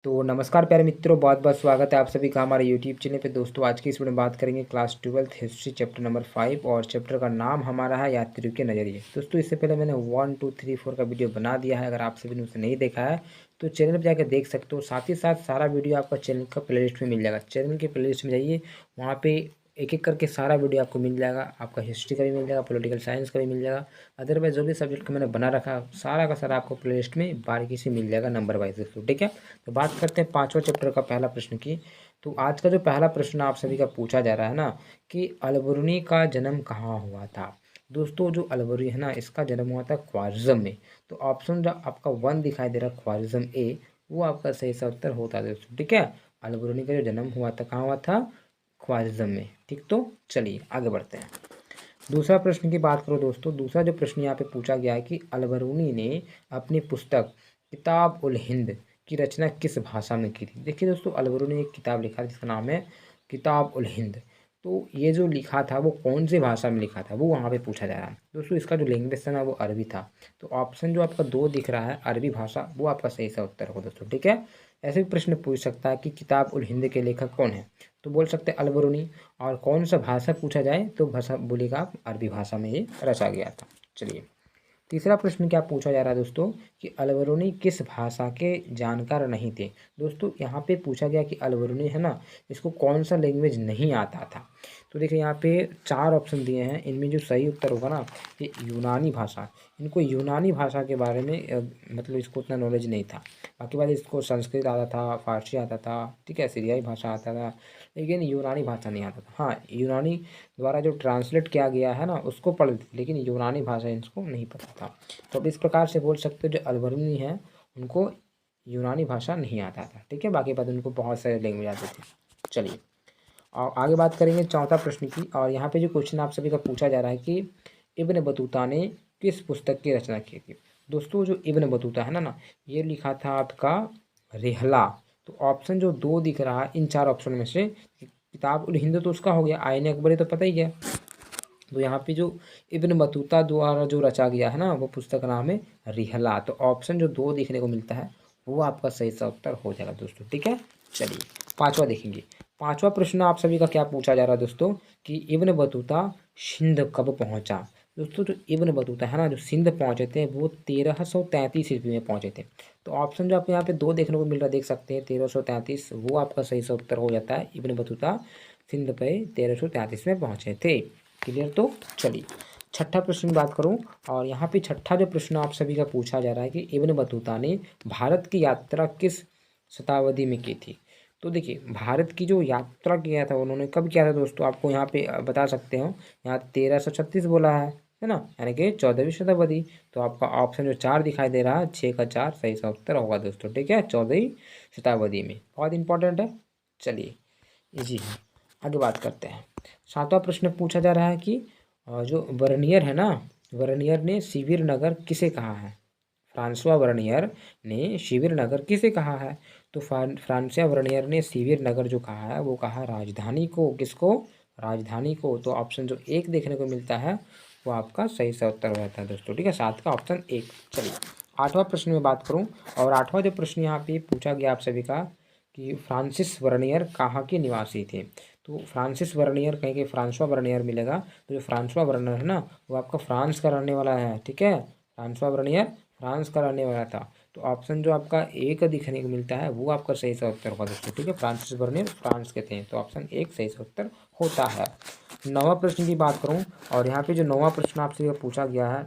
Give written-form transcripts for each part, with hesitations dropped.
तो नमस्कार प्यारे मित्रों, बहुत बहुत स्वागत है आप सभी का हमारे यूट्यूब चैनल पे। दोस्तों आज की इस वीडियो में बात करेंगे class 12th history chapter number 5 और चैप्टर का नाम हमारा है यात्रियों के नज़रिए। दोस्तों इससे पहले मैंने 1 2 3 4 का वीडियो बना दिया है, अगर आप सभी ने उसे नहीं देखा है तो चैनल पर जाकर देख सकते हो। साथ ही साथ सारा वीडियो आपका चैनल का प्लेलिस्ट में मिल जाएगा। चैनल के प्लेलिस्ट में जाइए, वहाँ पर एक एक करके सारा वीडियो आपको मिल जाएगा। आपका हिस्ट्री का भी मिल जाएगा, पॉलिटिकल साइंस का भी मिल जाएगा। अदरवाइज जो भी सब्जेक्ट का मैंने बना रखा सारा का सारा आपको प्लेलिस्ट में बारीकी से मिल जाएगा नंबर वाइज दोस्तों, ठीक है। तो बात करते हैं पांचवा चैप्टर का पहला प्रश्न की। तो आज का जो पहला प्रश्न आप सभी का पूछा जा रहा है ना कि अलबरूनी का जन्म कहाँ हुआ था। दोस्तों जो अलबरूनी है ना, इसका जन्म हुआ था ख्वारिज़्म में। तो ऑप्शन जो आपका 1 दिखाई दे रहा है ख्वारिज़्म ए, वो आपका सही सा उत्तर होता है दोस्तों, ठीक है। अलबरूनी का जो जन्म हुआ था कहाँ हुआ था, ख्वारिज़्म में, ठीक। तो चलिए आगे बढ़ते हैं। दूसरा प्रश्न की बात करो दोस्तों, दूसरा जो प्रश्न यहाँ पे पूछा गया है कि अलबरूनी ने अपनी पुस्तक किताब उल हिंद की रचना किस भाषा में की थी। देखिए दोस्तों, अलबरूनी ने एक किताब लिखा जिसका नाम है किताब उल हिंद। तो ये जो लिखा था वो कौन सी भाषा में लिखा था, वो वहाँ पे पूछा जा रहा है दोस्तों। इसका जो लैंग्वेज था ना वो अरबी था। तो ऑप्शन जो आपका 2 दिख रहा है अरबी भाषा, वो आपका सही सा उत्तर होगा दोस्तों, ठीक है। ऐसे भी प्रश्न पूछ सकता है कि किताब उल हिंद के लेखक कौन है, तो बोल सकते हैं अलबरूनी। और कौन सा भाषा पूछा जाए तो भाषा बोलेगा आप अरबी भाषा में ये रचा गया था। चलिए तीसरा प्रश्न क्या पूछा जा रहा है दोस्तों कि अलबरूनी किस भाषा के जानकार नहीं थे। दोस्तों यहाँ पे पूछा गया कि अलबरूनी है ना, इसको कौन सा लैंग्वेज नहीं आता था। तो देखिए यहाँ पे 4 ऑप्शन दिए हैं, इनमें जो सही उत्तर होगा ना ये यूनानी भाषा। इनको यूनानी भाषा के बारे में मतलब इसको उतना नॉलेज नहीं था। बाकी बात इसको संस्कृत आता था, फारसी आता था, ठीक है, सीरियाई भाषा आता था, लेकिन यूनानी भाषा नहीं आता था। हाँ, यूनानी द्वारा जो ट्रांसलेट किया गया है ना उसको पढ़ लेते, लेकिन यूनानी भाषा इनको नहीं पता था। तो अब इस प्रकार से बोल सकते हो जो अलबरूनी है उनको यूनानी भाषा नहीं आता था, ठीक है। बाकी बात उनको बहुत सारे लैंग्वेज आते थे। चलिए और आगे बात करेंगे चौथा प्रश्न की। और यहाँ पे जो क्वेश्चन आप सभी का पूछा जा रहा है कि इब्न बतूता ने किस पुस्तक की रचना की थी। दोस्तों जो इब्न बतूता है ना ये लिखा था आपका रिहला। तो ऑप्शन जो 2 दिख रहा है इन 4 ऑप्शन में से किताब उल हिंद तो उसका हो गया, आईन अकबरी तो पता ही है। तो यहाँ पे जो इब्न बतूता द्वारा जो रचा गया है ना वो पुस्तक का नाम है रिहला। तो ऑप्शन जो 2 देखने को मिलता है वो आपका सही सा उत्तर हो जाएगा दोस्तों, ठीक है। चलिए पांचवा देखेंगे। पांचवा प्रश्न आप सभी का क्या पूछा जा रहा है दोस्तों कि इब्न बतूता सिंध कब पहुंचा। दोस्तों जो इब्न बतूता है ना जो सिंध पहुंचे थे वो 1333 ईस्वी में पहुंचे थे। तो ऑप्शन जो आपको यहाँ पे 2 देखने को मिल रहा है, देख सकते हैं 1333, वो आपका सही सा उत्तर हो जाता है। इब्न बतूता सिंध पे 1333 में पहुंचे थे। क्लियर। तो चलिए छठा प्रश्न की बात करूं। और यहाँ पे छठा जो प्रश्न आप सभी का पूछा जा रहा है कि इब्न बतूता ने भारत की यात्रा किस शताब्दी में की थी। तो देखिए भारत की जो यात्रा किया था उन्होंने कब किया था दोस्तों, आपको यहाँ पे बता सकते हो। यहाँ 1336 बोला है ना, यानी कि 14वीं शताब्दी। तो आपका ऑप्शन जो 4 दिखाई दे रहा है 6 का 4 सही सा उत्तर होगा दोस्तों, ठीक है, 14वीं शताब्दी में। बहुत इंपॉर्टेंट है। चलिए इजी है, आगे बात करते हैं। सातवां प्रश्न पूछा जा रहा है कि जो वर्नियर है ना, वर्नियर ने शिविर नगर किसे कहा है। फ्रांसवा वर्नियर ने शिविर नगर किसे कहा है। तो फ्रांसिया वर्नियर ने शिविर नगर जो कहा है वो कहा राजधानी को। किसको, राजधानी को। तो ऑप्शन जो 1 देखने को मिलता है वो आपका सही सा उत्तर हो जाता है दोस्तों, ठीक है, 7 का ऑप्शन 1। चलिए आठवां प्रश्न में बात करूं। और आठवां जो प्रश्न यहाँ पे पूछा गया आप सभी का कि फ्रांसिस वर्नियर कहाँ के निवासी थे। तो फ्रांसिस वर्नियर कहीं के फ्रांसवा वर्नियर मिलेगा। तो जो फ्रांसवा वर्नियर है ना वो आपका फ्रांस का रहने वाला है, ठीक है। फ्रांसवा वर्नियर फ्रांस का रहने वाला था। तो ऑप्शन जो आपका 1 दिखने को मिलता है वो आपका सही सा उत्तर होगा दोस्तों, ठीक है। फ्रांसिस वर्नियर फ्रांस के थे, तो ऑप्शन 1 सही सा उत्तर होता है। 9वां प्रश्न की बात करूँ। और यहाँ पे जो 9वां प्रश्न आपसे पूछा गया है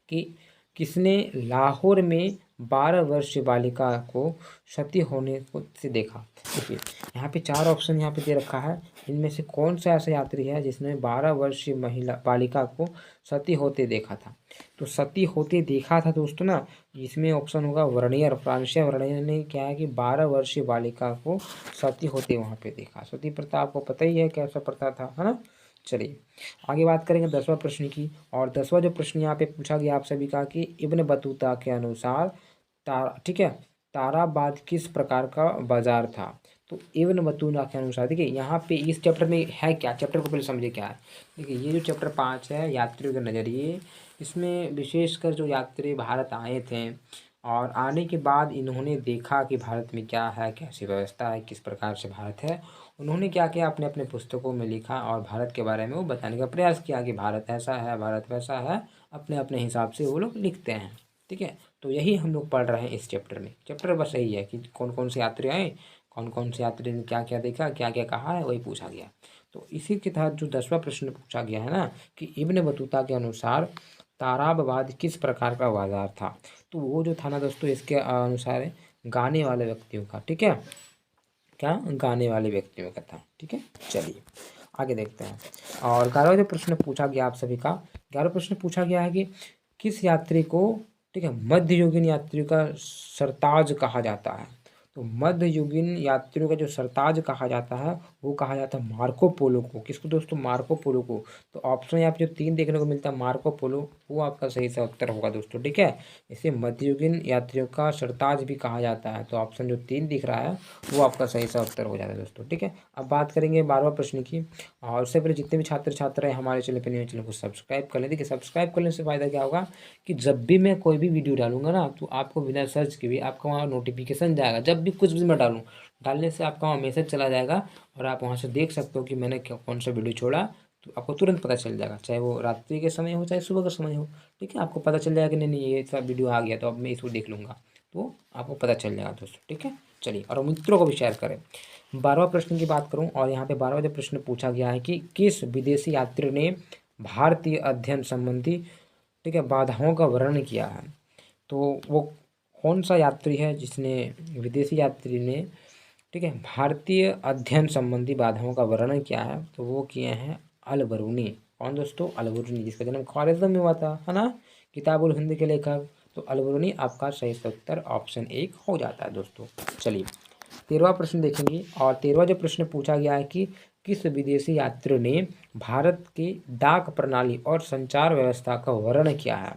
कि किसने लाहौर में 12 वर्षीय बालिका को सती होने को से देखा। देखिए यहाँ पे 4 ऑप्शन यहाँ पे दे रखा है, इनमें से कौन सा ऐसा यात्री है जिसने 12 वर्षीय महिला बालिका को सती होते देखा था। तो सती होते देखा था दोस्तों ना, इसमें ऑप्शन होगा वर्नियर। फ्रांसिया वर्नियर ने क्या है कि 12 वर्षीय बालिका को सती होते वहाँ पे देखा। सती प्रथा आपको पता ही है कैसा प्रथा था, है ना। चलिए आगे बात करेंगे 10वां प्रश्न की। और 10वां जो प्रश्न यहाँ पे पूछा गया आप सभी का कि इब्न बतूता के अनुसार तारा, ठीक है, ताराबाद किस प्रकार का बाजार था। तो इब्न बतूता के अनुसार देखिए यहाँ पे इस चैप्टर में है क्या, चैप्टर को पहले समझिए क्या है। देखिए ये जो चैप्टर 5 है यात्रियों के नज़रिए, इसमें विशेषकर जो यात्री भारत आए थे और आने के बाद इन्होंने देखा कि भारत में क्या है, कैसी व्यवस्था है, किस प्रकार से भारत है। उन्होंने क्या किया, अपने अपने पुस्तकों में लिखा और भारत के बारे में वो बताने का प्रयास किया कि भारत ऐसा है, भारत वैसा है। अपने अपने हिसाब से वो लोग लिखते हैं। ठीक है, तो यही हम लोग पढ़ रहे हैं इस चैप्टर में। चैप्टर बस यही है कि कौन कौन से यात्री आए, कौन कौन से यात्री ने क्या क्या देखा, क्या क्या कहा है, वही पूछा गया। तो इसी के तहत जो 10वां प्रश्न पूछा गया है ना कि इब्न बतूता के अनुसार ताराबवाद किस प्रकार का बाजार था। तो वो जो था ना दोस्तों, इसके अनुसार है गाने वाले व्यक्तियों का। ठीक है, क्या गाने वाले व्यक्तियों का था। ठीक है, चलिए आगे देखते हैं। और 11वां जो प्रश्न पूछा गया आप सभी का, 11वां प्रश्न पूछा गया है कि किस यात्री को, ठीक है, मध्ययुगीन यात्री का सरताज कहा जाता है। तो मध्ययुगीन यात्रियों का जो सरताज कहा जाता है वो कहा जाता है मार्को पोलो को। किसको दोस्तों, मार्को पोलो को। तो ऑप्शन यहाँ पे जो 3 देखने को मिलता है मार्को पोलो, वो आपका सही सा उत्तर होगा दोस्तों। ठीक है, इसे मध्ययुगीन यात्रियों का सरताज भी कहा जाता है। तो ऑप्शन जो 3 दिख रहा है वो आपका सही सा उत्तर हो जाता है दोस्तों। ठीक है, अब बात करेंगे 12वां प्रश्न की। और उससे पहले जितने भी छात्र छात्रा हैं हमारे चैनल पर नए, चैनल को सब्सक्राइब कर लें। देखिए सब्सक्राइब करने से फ़ायदा क्या होगा कि जब भी मैं कोई भी वीडियो डालूंगा ना तो आपको बिना सर्च के भी आपका वहाँ नोटिफिकेशन जाएगा। जब भी कुछ भी मैं डालूँ, डालने से आपका वहाँ मैसेज चला जाएगा और आप वहाँ से देख सकते हो कि मैंने कौन सा वीडियो छोड़ा। तो आपको तुरंत पता चल जाएगा, चाहे वो रात्रि के समय हो चाहे सुबह का समय हो। ठीक है, आपको पता चल जाएगा कि नहीं नहीं ये सब वीडियो आ गया तो अब मैं इसको देख लूँगा, तो आपको पता चल जाएगा दोस्तों। ठीक है, चलिए और मित्रों को भी शेयर करें। 12वां प्रश्न की बात करूं और यहाँ पे 12वां जो प्रश्न पूछा गया है कि किस विदेशी यात्री ने भारतीय अध्ययन संबंधी, ठीक है, बाधाओं का वर्णन किया है। तो वो कौन सा यात्री है जिसने, विदेशी यात्री ने, ठीक है, भारतीय अध्ययन संबंधी बाधाओं का वर्णन किया है। तो वो किए हैं अल बरूनी। कौन दोस्तों, अल बरूनी, जिसका जन्म ख्वारिज़्म में हुआ था, है ना, किताबुल हिंद के लेखक। तो अल बरूनी आपका सही उत्तर ऑप्शन 1 हो जाता है दोस्तों। चलिए 13वां प्रश्न देखेंगे और 13वां जो प्रश्न पूछा गया है कि किस विदेशी यात्री ने भारत की डाक प्रणाली और संचार व्यवस्था का वर्णन किया है।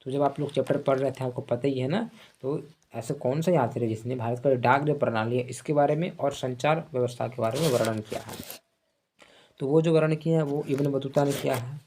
तो जब आप लोग चैप्टर पढ़ रहे थे आपको पता ही है ना, तो ऐसा कौन सा यात्री है जिसने भारत का डाक जो प्रणाली है इसके बारे में और संचार व्यवस्था के बारे में वर्णन किया है। तो वो जो वर्णन किया है वो इब्न बतूता ने किया है।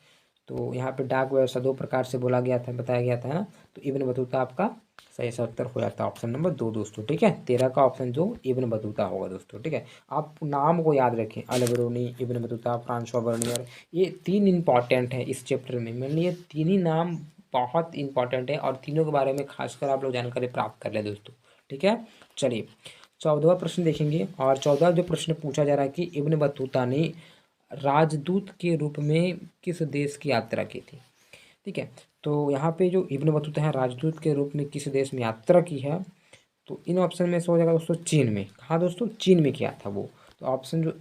तो यहाँ पे डाक व्यवस्था 2 प्रकार से बोला गया था, बताया गया था ना। तो इब्न बतूता आपका सही सा उत्तर हो जाता है ऑप्शन नंबर 2 दोस्तों। ठीक है, 13 का ऑप्शन जो इब्न बतूता होगा दोस्तों। ठीक है, आप नाम को याद रखें, Al Biruni, Ibn Battuta, Francois Bernier, ये 3 इंपॉर्टेंट है इस चैप्टर में। मेरे लिए 3 ही नाम बहुत इंपॉर्टेंट है और तीनों के बारे में खासकर आप लोग जानकारी प्राप्त कर ले दोस्तों। ठीक है, चलिए 14वां प्रश्न देखेंगे और 14वां जो प्रश्न पूछा जा रहा है कि इब्न बतूता ने राजदूत के रूप में किस देश की यात्रा की थी। ठीक है, तो यहाँ पे जो इब्न बतूता है राजदूत के रूप में किस देश में यात्रा की है। तो इन ऑप्शन में से हो जाएगा दोस्तों चीन में। कहाँ दोस्तों, चीन में किया था वो। तो ऑप्शन जो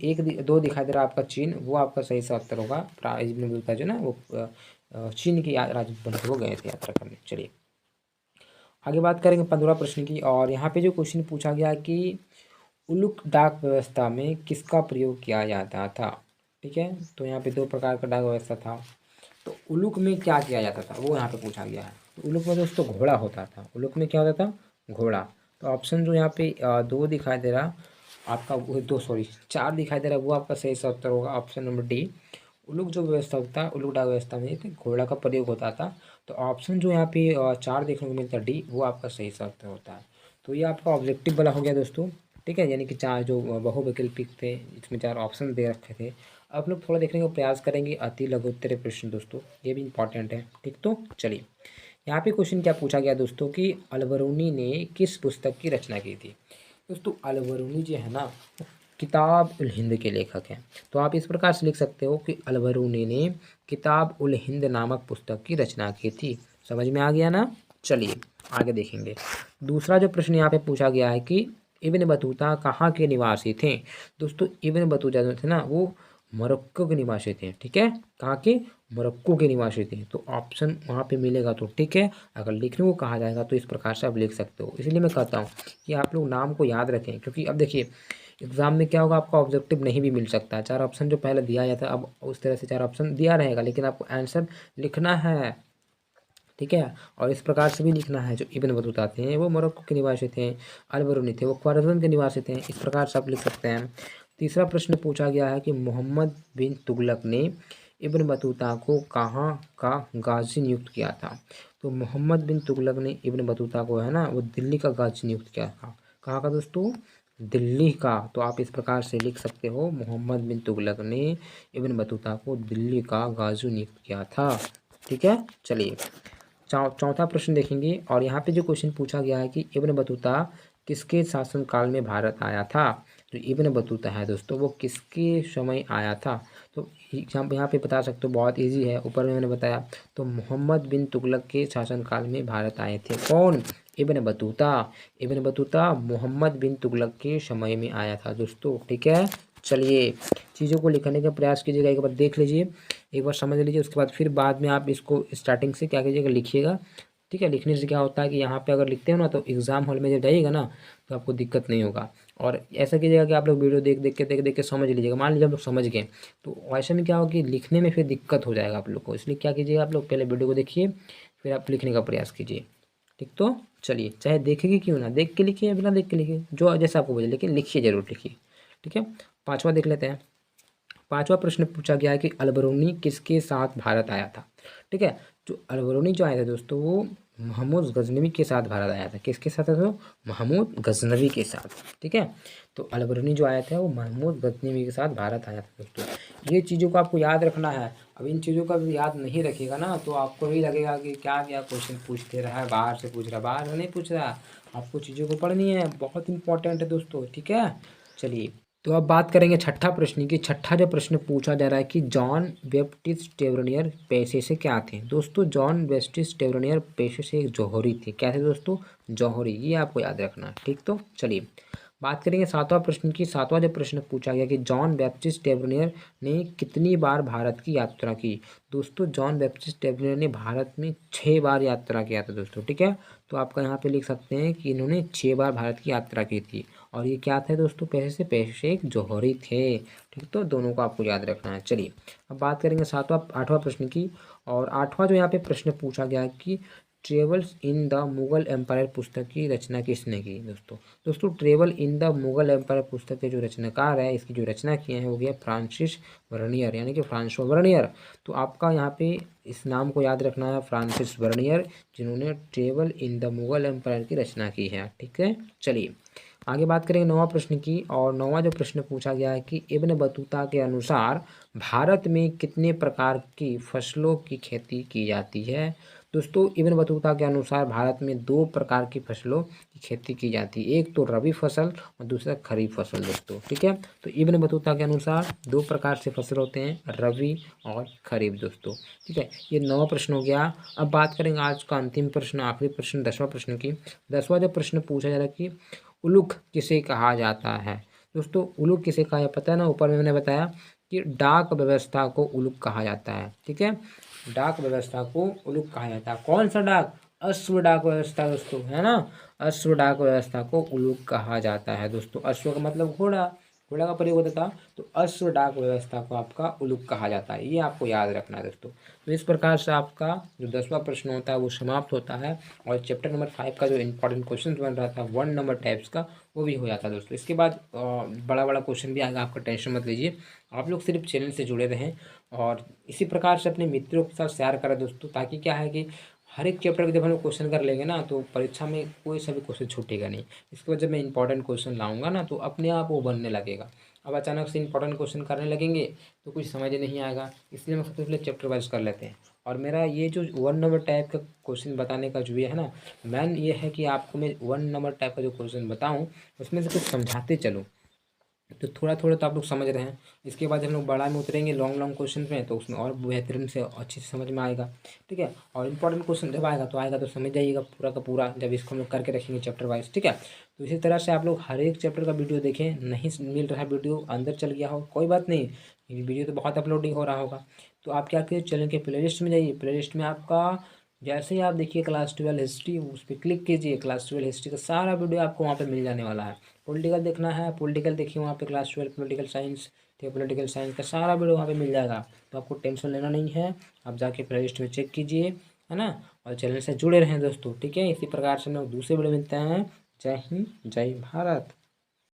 2 दिखाई दे रहा है आपका चीन, वो आपका सही सा उत्तर होगा। इब्न बतूता जो ना वो चीन के राजदूत बन के वो गए थे यात्रा करने। चलिए आगे बात करेंगे 15वां प्रश्न की और यहाँ पे जो क्वेश्चन पूछा गया कि उलुक डाक व्यवस्था में किसका प्रयोग किया जाता था। ठीक है, तो यहाँ पे 2 प्रकार का डाक व्यवस्था था। तो उलुक में क्या किया जाता था वो यहाँ पे पूछा गया है। तो उलुक में दोस्तों घोड़ा होता था। उलुक में क्या होता था, घोड़ा। तो ऑप्शन जो यहाँ पे 2 दिखाई दे रहा आपका, वो 2 सॉरी 4 दिखाई दे रहा है, वो आपका सही सा उत्तर होगा ऑप्शन नंबर डी। उलुक जो व्यवस्था होता है, उलुक डाक व्यवस्था में घोड़ा का प्रयोग होता था। तो ऑप्शन जो यहाँ पे 4 देखने को मिलता है डी, वो आपका सही सा उत्तर होता है। तो ये आपका ऑब्जेक्टिव वाला हो गया दोस्तों। ठीक है, यानी कि 4 जो बहुविकल्पिक थे इसमें 4 ऑप्शन दे रखे थे। आप लोग थोड़ा देखने का प्रयास करेंगे अति लघुत्तरीय प्रश्न दोस्तों, ये भी इंपॉर्टेंट है। ठीक, तो चलिए यहाँ पे क्वेश्चन क्या पूछा गया दोस्तों कि अल बरूनी ने किस पुस्तक की रचना की थी। दोस्तों अल बरूनी जो है ना किताब उल हिंद के लेखक हैं। तो आप इस प्रकार से लिख सकते हो कि अल बरूनी ने किताब उल हिंद नामक पुस्तक की रचना की थी। समझ में आ गया ना। चलिए आगे देखेंगे। दूसरा जो प्रश्न यहाँ पे पूछा गया है कि इब्न बतूता कहाँ के निवासी थे। दोस्तों इब्न बतूता जो थे ना वो मोरक्को के निवासी थे। ठीक है, कहाँ के, मोरक्को के निवासी थे। तो ऑप्शन वहाँ पे मिलेगा तो ठीक है, अगर लिखने को कहा जाएगा तो इस प्रकार से आप लिख सकते हो। इसलिए मैं कहता हूँ कि आप लोग नाम को याद रखें, क्योंकि अब देखिए एग्जाम में क्या होगा, आपका ऑब्जेक्टिव नहीं भी मिल सकता है। 4 ऑप्शन जो पहले दिया जाता है अब उस तरह से 4 ऑप्शन दिया रहेगा, लेकिन आपको आंसर लिखना है। ठीक है, और इस प्रकार से भी लिखना है। जो इब्न बतूता थे वो मोरक्को के निवासी थे, अल बरूनी थे वो ख्वारिज़्म के निवासी थे। इस प्रकार से आप लिख सकते हैं। तीसरा प्रश्न पूछा गया है कि मोहम्मद बिन तुगलक ने इब्न बतूता को कहाँ का गाजी नियुक्त किया था। तो मोहम्मद बिन तुगलक ने इब्न बतूता को है ना वो दिल्ली का गाजी नियुक्त किया था। कहाँ का दोस्तों? दिल्ली का। तो आप इस प्रकार से लिख सकते हो, मोहम्मद बिन तुगलक ने इब्न बतूता को दिल्ली का गाजी नियुक्त किया था। ठीक है, चलिए चौथा प्रश्न देखेंगे। और यहाँ पे जो क्वेश्चन पूछा गया है कि इब्न बतूता किसके शासनकाल में भारत आया था। तो इब्न बतूता है दोस्तों वो किसके समय आया था। तो यहाँ पे बता सकते हो, बहुत इजी है, ऊपर में मैंने बताया। तो मोहम्मद बिन तुगलक के शासनकाल में भारत आए थे। कौन? Ibn Battuta. Ibn Battuta Mohammad bin Tughlaq के समय में आया था दोस्तों। ठीक है, चलिए चीज़ों को लिखने का प्रयास कीजिएगा, एक बार देख लीजिए, एक बार समझ लीजिए, उसके बाद फिर बाद में आप इसको स्टार्टिंग से क्या कीजिएगा, लिखिएगा। ठीक है, लिखने से क्या होता है कि यहाँ पे अगर लिखते हो ना तो एग्ज़ाम हॉल में जब जाइएगा ना तो आपको दिक्कत नहीं होगा। और ऐसा कीजिएगा कि आप लोग वीडियो देख के समझ लीजिएगा। मान लीजिए आप लोग समझ गए तो ऐसे में क्या होगा कि लिखने में फिर दिक्कत हो जाएगा आप लोग को। इसलिए क्या कीजिएगा, आप लोग पहले वीडियो को देखिए फिर आप लिखने का प्रयास कीजिए। ठीक, तो चलिए, चाहे देखेंगे क्यों ना, देख के लिखिए बिना देख के लिखिए, जो जैसा आपको बोले, लेकिन लिखिए जरूर लिखिए। ठीक है, पाँचवा देख लेते हैं। पांचवा प्रश्न पूछा गया है कि अलबरूनी किसके साथ भारत आया था। ठीक है, जो अलबरूनी जो आया था दोस्तों वो महमूद गजनवी के साथ भारत आया था। किसके साथ था? तो महमूद गजनवी के साथ। ठीक है, तो अलबरूनी जो आया था वो महमूद गजनवी के साथ भारत आया था दोस्तों। ये चीज़ों को आपको याद रखना है। अब इन चीज़ों का भी याद नहीं रखिएगा ना तो आपको ही लगेगा कि क्या क्या क्वेश्चन पूछते रहा है, बाहर से पूछ रहा है, बाहर से नहीं पूछ रहा। आपको चीज़ों को पढ़नी है, बहुत इंपॉर्टेंट है दोस्तों। ठीक है, चलिए तो अब बात करेंगे छठा प्रश्न की। छठा जो प्रश्न पूछा जा रहा है कि जॉन बैप्टिस्ट टेवरनियर पेशे से क्या थे। दोस्तों जॉन बैप्टिस्ट टेवरनियर पेशे से एक जौहरी थे। क्या थे दोस्तों? जौहरी। ये आपको याद रखना है। ठीक, तो चलिए बात करेंगे सातवां प्रश्न की। सातवां जो प्रश्न पूछा गया कि जॉन बैप्टिस्ट टेवरनियर ने कितनी बार भारत की यात्रा की। दोस्तों जॉन बैप्टिस्ट टेवरनियर ने भारत में 6 बार यात्रा किया था दोस्तों। ठीक है, तो आपका यहाँ पे लिख सकते हैं कि इन्होंने 6 बार भारत की यात्रा की थी। और ये क्या थे दोस्तों? पेशे से एक जौहरी थे। ठीक, तो दोनों को आपको याद रखना है। चलिए अब बात करेंगे आठवां प्रश्न की। और आठवां जो यहाँ पे प्रश्न पूछा गया कि travels in the Mughal empire पुस्तक की रचना किसने की। दोस्तों travel in the Mughal empire पुस्तक के जो रचनाकार है, इसकी जो रचना किए हैं वो गया फ्रांसिस वर्नियर, यानी कि फ्रांसो वर्नियर। तो आपका यहाँ पे इस नाम को याद रखना है, फ्रांसिस वर्नियर, जिन्होंने travel in the Mughal empire की रचना की है। ठीक है, चलिए आगे बात करेंगे नौवां प्रश्न की। और नौवां जो प्रश्न पूछा गया है कि इब्न बतूता के अनुसार भारत में कितने प्रकार की फसलों की खेती की जाती है। दोस्तों इब्न बतूता के अनुसार भारत में 2 प्रकार की फसलों की खेती की जाती है, एक तो रबी फसल और दूसरा खरीफ फसल दोस्तों। ठीक है, तो इब्न बतूता के अनुसार 2 प्रकार से फसल होते हैं, रबी और खरीफ दोस्तों। ठीक है, ये 9वां प्रश्न हो गया। अब बात करेंगे आज का अंतिम प्रश्न, आखिरी प्रश्न 10वां प्रश्न की। 10वां जो प्रश्न पूछा जा रहा है कि उलूख किसे कहा जाता है। दोस्तों उलूख किसे कहा है पता है ना, ऊपर में मैंने बताया कि डाक व्यवस्था को उलूख कहा जाता है। ठीक है, डाक व्यवस्था को उलूख कहा जाता है। कौन सा डाक? अश्व डाक व्यवस्था दोस्तों, है ना। अश्व डाक व्यवस्था को उलूख कहा जाता है दोस्तों। अश्व का मतलब घोड़ा, घोड़ा का प्रयोग होता था, तो अश्व डाक व्यवस्था को आपका उलूख कहा जाता है। ये आपको याद रखना है दोस्तों। तो इस प्रकार से आपका जो 10वां प्रश्न होता है वो समाप्त होता है। और चैप्टर नंबर 5 का जो इंपॉर्टेंट क्वेश्चन बन रहा था 1 नंबर टाइप्स का, वो भी हो जाता है दोस्तों। इसके बाद बड़ा बड़ा क्वेश्चन भी आएगा, आपका टेंशन मत लीजिए। आप लोग सिर्फ चैनल से जुड़े रहें और इसी प्रकार से अपने मित्रों के साथ शेयर करें दोस्तों, ताकि क्या है कि हर एक चैप्टर के जब हम लोग क्वेश्चन कर लेंगे ना तो परीक्षा में कोई सा भी क्वेश्चन छूटेगा नहीं। इसके बाद जब मैं इंपॉर्टेंट क्वेश्चन लाऊंगा ना तो अपने आप वो बनने लगेगा। अब अचानक से इंपॉर्टेंट क्वेश्चन करने लगेंगे तो कुछ समझ नहीं आएगा, इसलिए हम सबसे पहले चैप्टर वाइज कर लेते हैं। और मेरा ये जो 1 नंबर टाइप का क्वेश्चन बताने का जो ये है ना, मैन ये है कि आपको मैं 1 नंबर टाइप का जो क्वेश्चन बताऊँ उसमें से कुछ समझाते चलूँ, तो थोड़ा थोड़ा तो आप लोग समझ रहे हैं। इसके बाद हम लोग बड़ा में उतरेंगे लॉन्ग लॉन्ग क्वेश्चन में, तो उसमें और बेहतरीन से अच्छे से समझ में आएगा। ठीक है, और इंपॉर्टेंट क्वेश्चन जब आएगा तो समझ जाइएगा पूरा का पूरा, जब इसको हम लोग करके रखेंगे चैप्टर वाइज। ठीक है, तो इसी तरह से आप लोग हर एक चैप्टर का वीडियो देखें। नहीं मिल रहा है वीडियो, अंदर चल गया हो कोई बात नहीं, ये वीडियो तो बहुत अपलोडिंग हो रहा होगा, तो आप क्या कीजिए चैनल के प्ले लिस्ट में जाइए। प्ले लिस्ट में आपका जैसे ही आप देखिए क्लास 12 हिस्ट्री, उस पर क्लिक कीजिए, क्लास 12 हिस्ट्री का सारा वीडियो आपको वहाँ पे मिल जाने वाला है। पॉलिटिकल देखना है, पॉलिटिकल देखिए वहाँ पे क्लास 12 पॉलिटिकल साइंस, ठीक है, पॉलिटिकल साइंस का सारा वीडियो वहाँ पे मिल जाएगा। तो आपको टेंशन लेना नहीं है, आप जाके प्ले लिस्ट में चेक कीजिए, है ना। और चैनल से जुड़े रहें दोस्तों। ठीक है, इसी प्रकार से हम लोग दूसरे वीडियो मिलते हैं। जय हिंद, जय भारत।